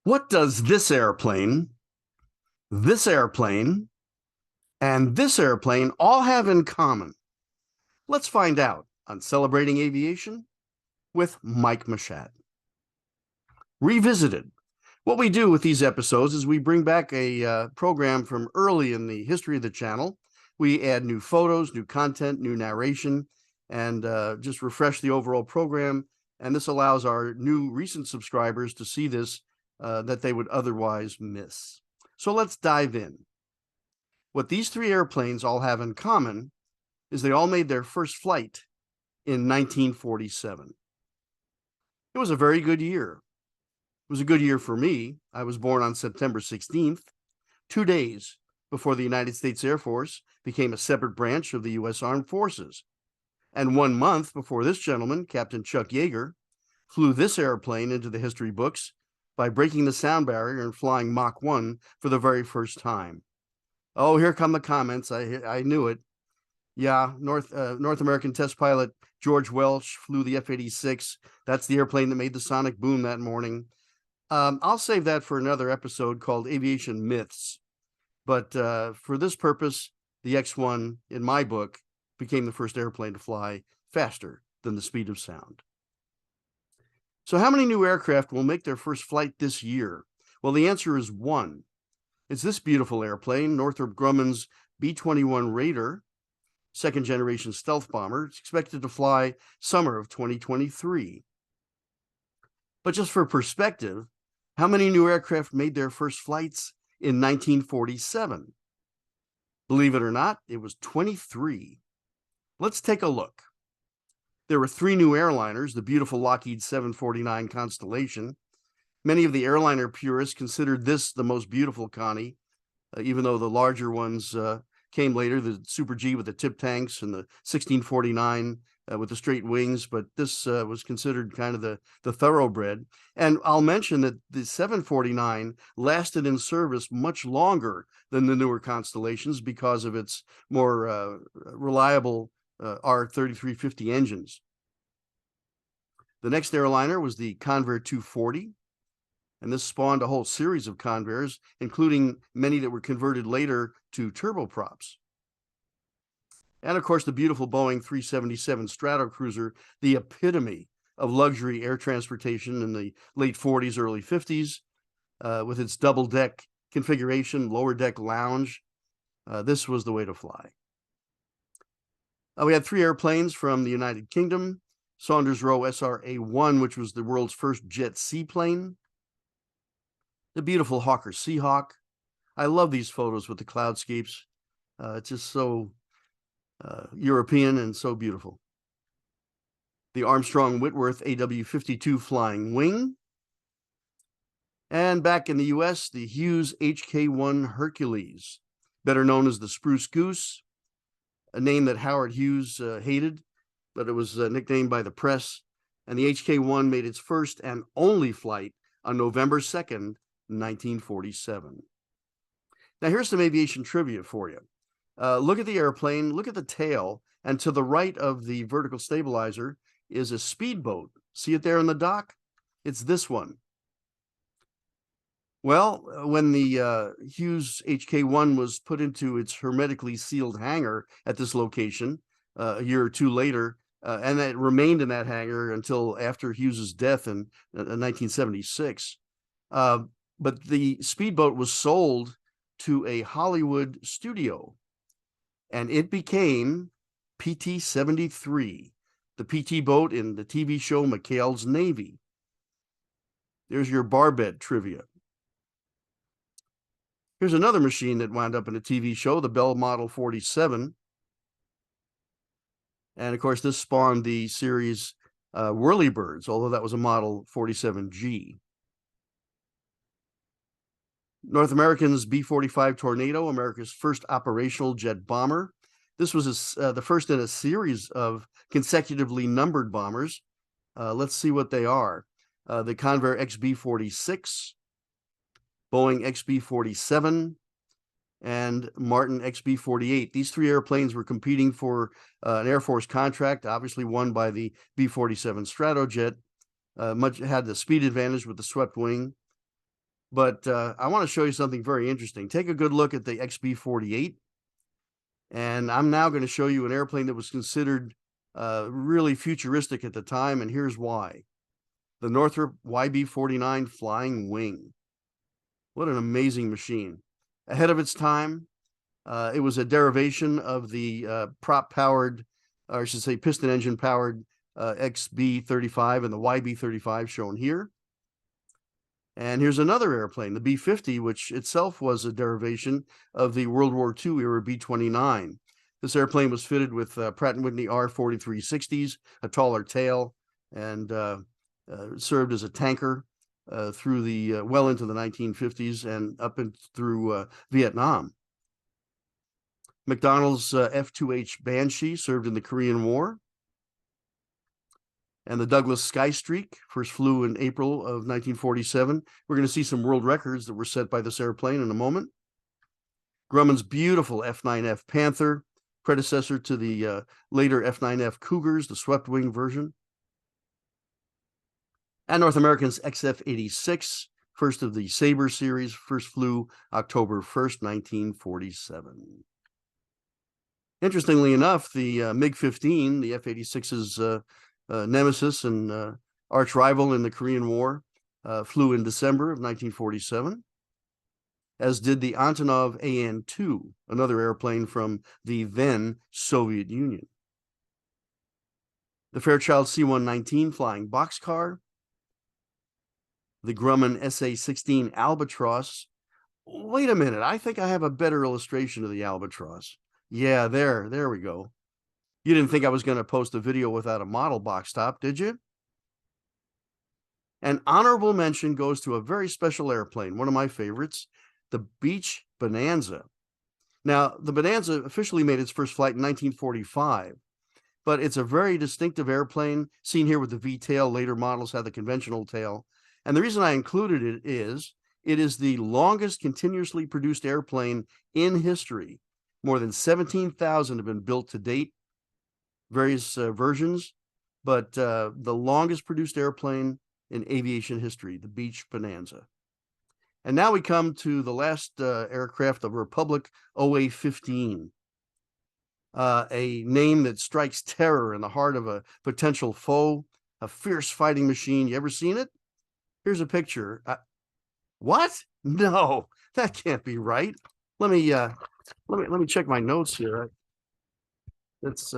What does this airplane, and this airplane all have in common? Let's find out on Celebrating Aviation with Mike Mashat. Revisited. What we do with these episodes is we bring back a program from early in the history of the channel. We add new photos, new content, new narration, and just refresh the overall program. And this allows our new recent subscribers to see this that they would otherwise miss. So let's dive in. What these three airplanes all have in common is they all made their first flight in 1947. It was a very good year. It was a good year for me. I was born on September 16th, 2 days before the United States Air Force became a separate branch of the U.S. Armed Forces. And 1 month before this gentleman, Captain Chuck Yeager, flew this airplane into the history books by breaking the sound barrier and flying Mach 1 for the very first time. Oh, here come the comments. I knew it. Yeah, North American test pilot George Welch flew the F-86. That's the airplane that made the sonic boom that morning. I'll save that for another episode called Aviation Myths. But for this purpose, the X-1, in my book, became the first airplane to fly faster than the speed of sound. So how many new aircraft will make their first flight this year? Well, the answer is 1. It's this beautiful airplane, Northrop Grumman's B-21 Raider, second-generation stealth bomber. It's expected to fly summer of 2023. But just for perspective, how many new aircraft made their first flights in 1947? Believe it or not, it was 23. Let's take a look. There were 3 new airliners, the beautiful Lockheed 749 Constellation. Many of the airliner purists considered this the most beautiful Connie, even though the larger ones came later, the Super G with the tip tanks and the 1649 with the straight wings, but this was considered kind of the thoroughbred. And I'll mention that the 749 lasted in service much longer than the newer Constellations because of its more reliable R3350 engines. The next airliner was the Convair 240, and this spawned a whole series of Convairs, including many that were converted later to turboprops. And of course, the beautiful Boeing 377 Stratocruiser, the epitome of luxury air transportation in the late 40s, early 50s, with its double deck configuration, lower deck lounge. This was the way to fly. We had 3 airplanes from the United Kingdom, Saunders Roe SRA-1, which was the world's first jet seaplane, the beautiful Hawker Seahawk. I love these photos with the cloudscapes. It's just so European and so beautiful. The Armstrong Whitworth AW-52 Flying Wing. And back in the US, the Hughes HK-1 Hercules, better known as the Spruce Goose, a name that Howard Hughes hated, but it was nicknamed by the press. And the HK-1 made its first and only flight on November 2nd, 1947. Now here's some aviation trivia for you. Look at the airplane, look at the tail, and to the right of the vertical stabilizer is a speedboat. See it there in the dock? It's this one. Well, when the Hughes HK-1 was put into its hermetically sealed hangar at this location a year or 2 later, and it remained in that hangar until after Hughes's death in 1976. But the speedboat was sold to a Hollywood studio, and it became PT-73, the PT boat in the TV show McHale's Navy. There's your barbed trivia. Here's another machine that wound up in a TV show, the Bell Model 47. And of course, this spawned the series Whirlybirds, although that was a Model 47G. North American's B-45 Tornado, America's first operational jet bomber. This was the first in a series of consecutively numbered bombers. Let's see what they are. The Convair XB-46, Boeing XB-47, and Martin XB-48. These 3 airplanes were competing for an Air Force contract, obviously won by the B-47 Stratojet. Much had the speed advantage with the swept wing. But I want to show you something very interesting. Take a good look at the XB-48. And I'm now going to show you an airplane that was considered really futuristic at the time, and here's why. The Northrop YB-49 Flying Wing. What an amazing machine. Ahead of its time, it was a derivation of the prop-powered, or I should say piston engine-powered XB-35 and the YB-35 shown here. And here's another airplane, the B-50, which itself was a derivation of the World War II era B-29. This airplane was fitted with Pratt & Whitney R-4360s, a taller tail, and served as a tanker through the well into the 1950s and up and through Vietnam. McDonnell's F-2H Banshee served in the Korean War. And the Douglas Skystreak first flew in April of 1947. We're going to see some world records that were set by this airplane in a moment. Grumman's beautiful F-9F Panther, predecessor to the later F-9F Cougars, the swept wing version. And North American's XF-86, first of the Sabre series, first flew October 1st, 1947. Interestingly enough, the MiG-15, the F-86's nemesis and arch rival in the Korean War, flew in December of 1947, as did the Antonov An-2, another airplane from the then Soviet Union. The Fairchild C-119 flying boxcar, the Grumman SA-16 Albatross. Wait a minute, I think I have a better illustration of the Albatross. Yeah, there we go. You didn't think I was going to post a video without a model box top, did you? An honorable mention goes to a very special airplane, one of my favorites, the Beech Bonanza. Now, the Bonanza officially made its first flight in 1945, but it's a very distinctive airplane, seen here with the V-tail. Later models had the conventional tail. And the reason I included it is the longest continuously produced airplane in history. More than 17,000 have been built to date, various versions, but the longest produced airplane in aviation history, the Beech Bonanza. And now we come to the last aircraft of Republic OA-15, a name that strikes terror in the heart of a potential foe, a fierce fighting machine. You ever seen it? Here's a picture. What? No, that can't be right. Let me check my notes here. It's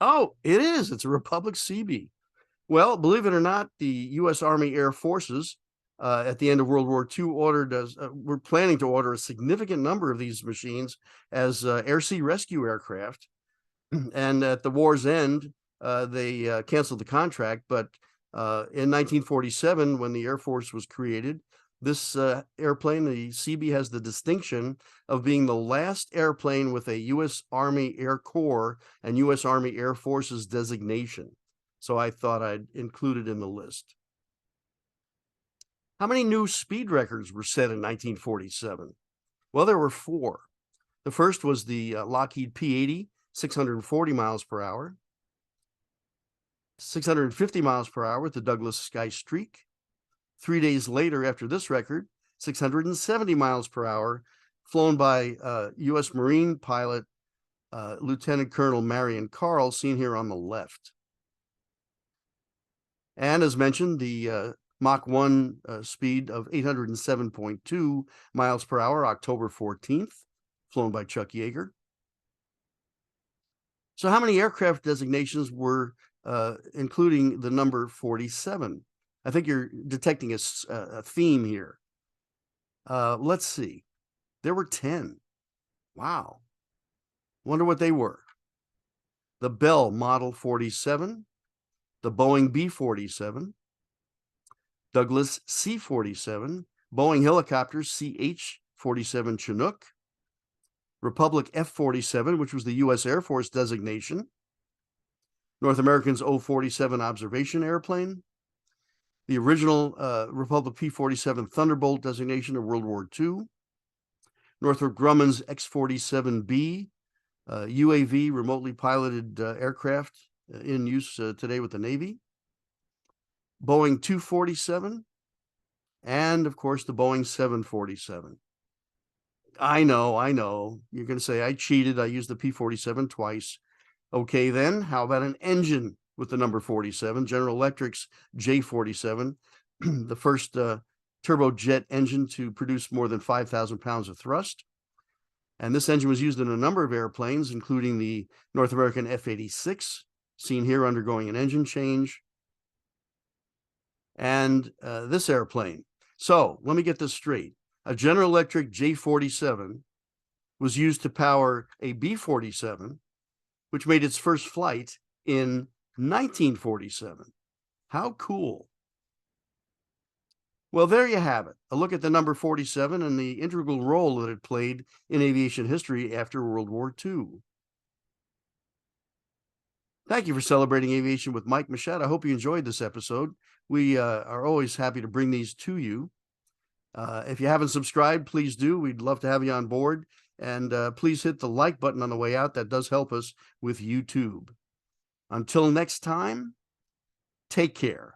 oh, it is. It's a Republic CB. Well, believe it or not, the U.S. Army Air Forces at the end of World War II were planning to order a significant number of these machines as air-sea rescue aircraft. And at the war's end, they canceled the contract. But in 1947, when the Air Force was created, this airplane, the CB, has the distinction of being the last airplane with a U.S. Army Air Corps and U.S. Army Air Forces designation. So I thought I'd include it in the list. How many new speed records were set in 1947? Well, there were 4. The first was the Lockheed P-80, 640 miles per hour. 650 miles per hour with the Douglas Skystreak. 3 days later, after this record, 670 miles per hour, flown by U.S. Marine pilot Lieutenant Colonel Marion Carl, seen here on the left. And as mentioned, the Mach 1 speed of 807.2 miles per hour, October 14th, flown by Chuck Yeager. So how many aircraft designations were including the number 47? I think you're detecting a theme here. Let's see. There were 10. Wow. Wonder what they were. The Bell Model 47, the Boeing B-47, Douglas C-47, Boeing helicopters CH-47 Chinook, Republic F-47, which was the U.S. Air Force designation, North American's O-47 observation airplane, the original Republic P-47 Thunderbolt designation of World War II, Northrop Grumman's X-47B, UAV, remotely piloted aircraft in use today with the Navy, Boeing 247, and of course the Boeing 747. I know. You're going to say I cheated. I used the P-47 twice. Okay, then how about an engine with the number 47? General Electric's J47, the first turbojet engine to produce more than 5,000 pounds of thrust. And this engine was used in a number of airplanes, including the North American F-86, seen here undergoing an engine change, and this airplane. So let me get this straight. A General Electric J47 was used to power a B-47, which made its first flight in 1947. How cool. Well, there you have it. A look at the number 47 and the integral role that it played in aviation history after World War II. Thank you for celebrating aviation with Mike Machette. I hope you enjoyed this episode. We are always happy to bring these to you. If you haven't subscribed, please do. We'd love to have you on board. And please hit the like button on the way out. That does help us with YouTube. Until next time, take care.